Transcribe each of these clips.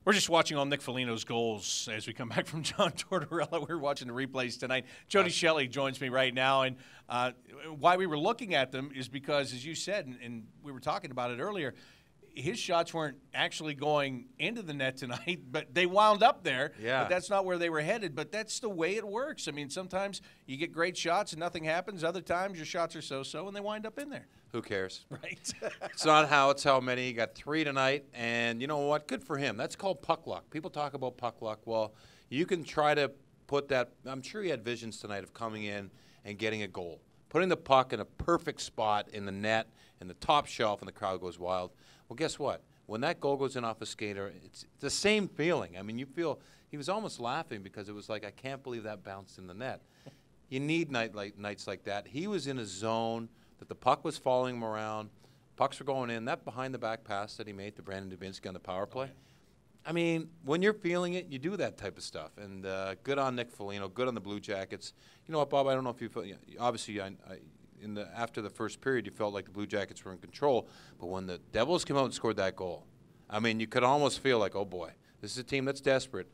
We're just watching all Nick Foligno's goals as we come back from John Tortorella. We're watching the replays tonight. Jody Shelley joins me right now. And why we were looking at them is because, as you said, and we were talking about it earlier, his shots weren't actually going into the net tonight, but they wound up there. Yeah. But that's not where they were headed. But that's the way it works. I mean, sometimes you get great shots and nothing happens. Other times your shots are so-so and they wind up in there. Who cares? Right. It's not how, it's how many. He got 3 tonight, and you know what? Good for him. That's called puck luck. People talk about puck luck. Well, you can try to put that. I'm sure he had visions tonight of coming in and getting a goal, putting the puck in a perfect spot in the net, in the top shelf, and the crowd goes wild. Well, guess what? When that goal goes in off a skater, it's the same feeling. I mean, you feel he was almost laughing because it was like, I can't believe that bounced in the net. You need nights like that. He was in a zone that the puck was following him around. Pucks were going in. That behind-the-back pass that he made to Brandon Dubinsky on the power play. I mean, when you're feeling it, you do that type of stuff. And good on Nick Foligno, good on the Blue Jackets. You know what, Bob? I don't know if you felt. Obviously, after the first period, you felt like the Blue Jackets were in control. But when the Devils came out and scored that goal, I mean, you could almost feel like, oh boy, this is a team that's desperate.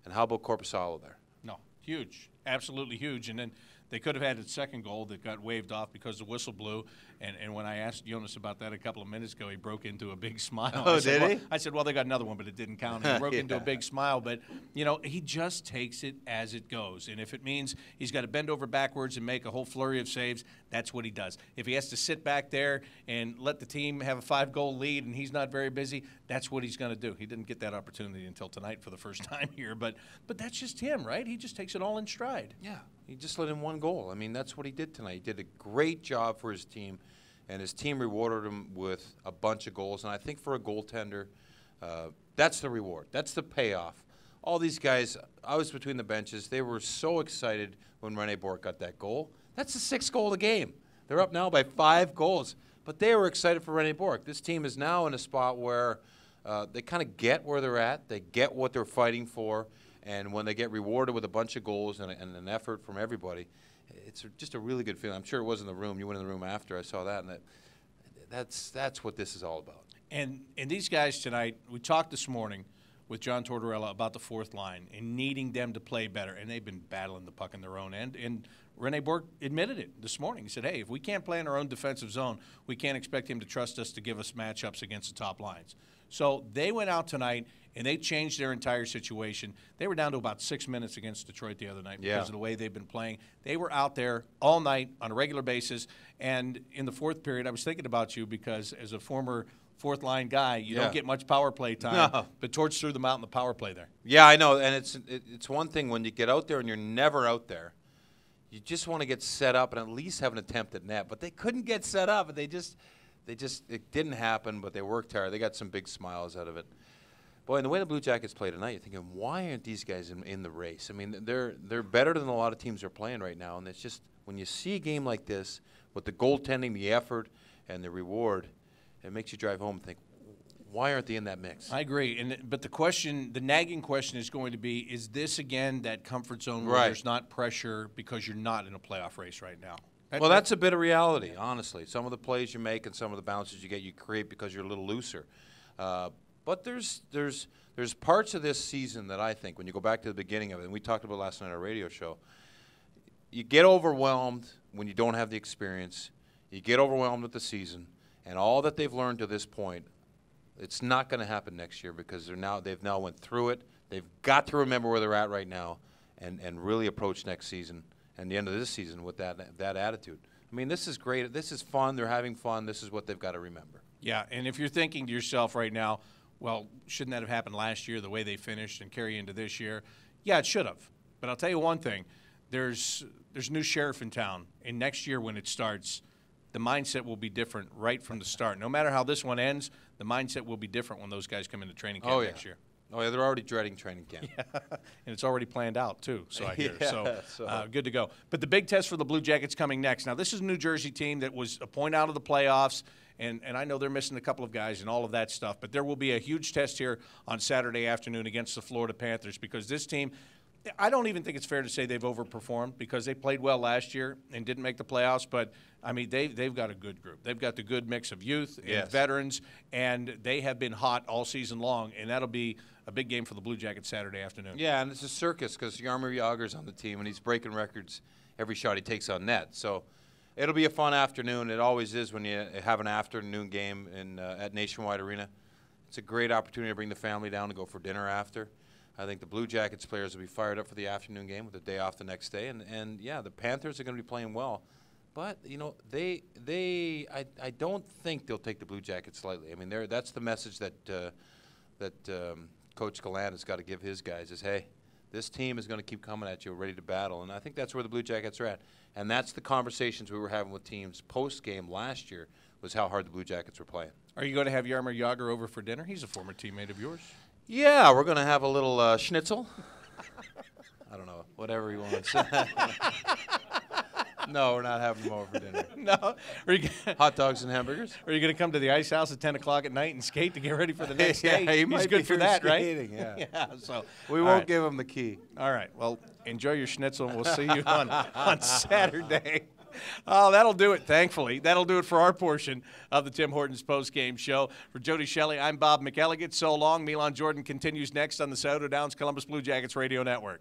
And how about Korpisalo there? No, huge, absolutely huge. And then they could have had a second goal that got waved off because the whistle blew. And when I asked Jonas about that a couple of minutes ago, he broke into a big smile. Oh, did he? I said, well, they got another one, but it didn't count. And he broke into a big smile. But, you know, he just takes it as it goes. And if it means he's got to bend over backwards and make a whole flurry of saves, that's what he does. If he has to sit back there and let the team have a 5-goal lead and he's not very busy, that's what he's going to do. He didn't get that opportunity until tonight for the first time here. But that's just him, right? He just takes it all in stride. Yeah, he just let in one goal. I mean, that's what he did tonight. He did a great job for his team, and his team rewarded him with a bunch of goals. And I think for a goaltender, that's the reward. That's the payoff. All these guys, I was between the benches. They were so excited when Rene Bourque got that goal. That's the 6th goal of the game. They're up now by 5 goals. But they were excited for Rene Bourque. This team is now in a spot where they kind of get where they're at. They get what they're fighting for. And when they get rewarded with a bunch of goals and an effort from everybody, it's just a really good feeling. I'm sure it was in the room. You went in the room after. I saw that, and that's what this is all about. And these guys tonight, we talked this morning with John Tortorella about the 4th line and needing them to play better, and they've been battling the puck in their own end. And Rene Bourque admitted it this morning. He said, hey, if we can't play in our own defensive zone, we can't expect him to trust us to give us matchups against the top lines. So they went out tonight, and they changed their entire situation. They were down to about 6 minutes against Detroit the other night because of the way they've been playing. They were out there all night on a regular basis. And in the 4th period, I was thinking about you because as a former 4th-line guy, you don't get much power play time. No. But Torch threw them out in the power play there. Yeah, I know. And it's one thing when you get out there and you're never out there. You just want to get set up and at least have an attempt at net. But they couldn't get set up. It didn't happen, but they worked hard. They got some big smiles out of it. Boy, and the way the Blue Jackets play tonight, you're thinking, why aren't these guys in the race? I mean, they're better than a lot of teams are playing right now, and it's just when you see a game like this with the goaltending, the effort, and the reward, it makes you drive home and think, why aren't they in that mix? I agree, but the nagging question is going to be, is this again that comfort zone where there's not pressure because you're not in a playoff race right now? That's a bit of reality, honestly. Some of the plays you make and some of the bounces you create because you're a little looser. But there's parts of this season that I think, when you go back to the beginning of it, and we talked about last night on our radio show, you get overwhelmed when you don't have the experience. You get overwhelmed with the season, and all that they've learned to this point, it's not going to happen next year because they've now went through it. They've got to remember where they're at right now and really approach next season and the end of this season with that attitude. I mean, this is great. This is fun. They're having fun. This is what they've got to remember. Yeah, and if you're thinking to yourself right now, well, shouldn't that have happened last year, the way they finished and carry into this year? Yeah, it should have. But I'll tell you one thing. There's a new sheriff in town, and next year when it starts, the mindset will be different right from the start. No matter how this one ends, the mindset will be different when those guys come into training camp next year. Oh, yeah, they're already dreading training camp. Yeah, and it's already planned out, too, so I hear. Yeah, so good to go. But the big test for the Blue Jackets coming next. Now, this is a New Jersey team that was a point out of the playoffs, and I know they're missing a couple of guys and all of that stuff, but there will be a huge test here on Saturday afternoon against the Florida Panthers because this team, I don't even think it's fair to say they've overperformed because they played well last year and didn't make the playoffs. But, I mean, they've got a good group. They've got the good mix of youth and veterans, and they have been hot all season long, and that'll be a big game for the Blue Jackets Saturday afternoon. Yeah, and it's a circus because Jaromir Jagr's on the team, and he's breaking records every shot he takes on net. So it'll be a fun afternoon. It always is when you have an afternoon game at Nationwide Arena. It's a great opportunity to bring the family down to go for dinner after. I think the Blue Jackets players will be fired up for the afternoon game with the day off the next day. And yeah, the Panthers are going to be playing well. But, you know, I don't think they'll take the Blue Jackets lightly. I mean, that's the message that Coach Gallant has got to give his guys is, hey, this team is going to keep coming at you ready to battle. And I think that's where the Blue Jackets are at. And that's the conversations we were having with teams post-game last year was how hard the Blue Jackets were playing. Are you going to have Jaromir Jagr over for dinner? He's a former teammate of yours. Yeah, we're going to have a little schnitzel. I don't know, whatever he wants. No, we're not having him over for dinner. No. Hot dogs and hamburgers. Are you going to come to the ice house at 10 o'clock at night and skate to get ready for the next day? He He's good for that, skating, right? Yeah. Yeah. So we won't give him the key. All right. Well, enjoy your schnitzel, and we'll see you on Saturday. Oh, that'll do it, thankfully. That'll do it for our portion of the Tim Hortons postgame show. For Jody Shelley, I'm Bob McElligott. So long. Milan Jordan continues next on the Scioto Downs Columbus Blue Jackets Radio Network.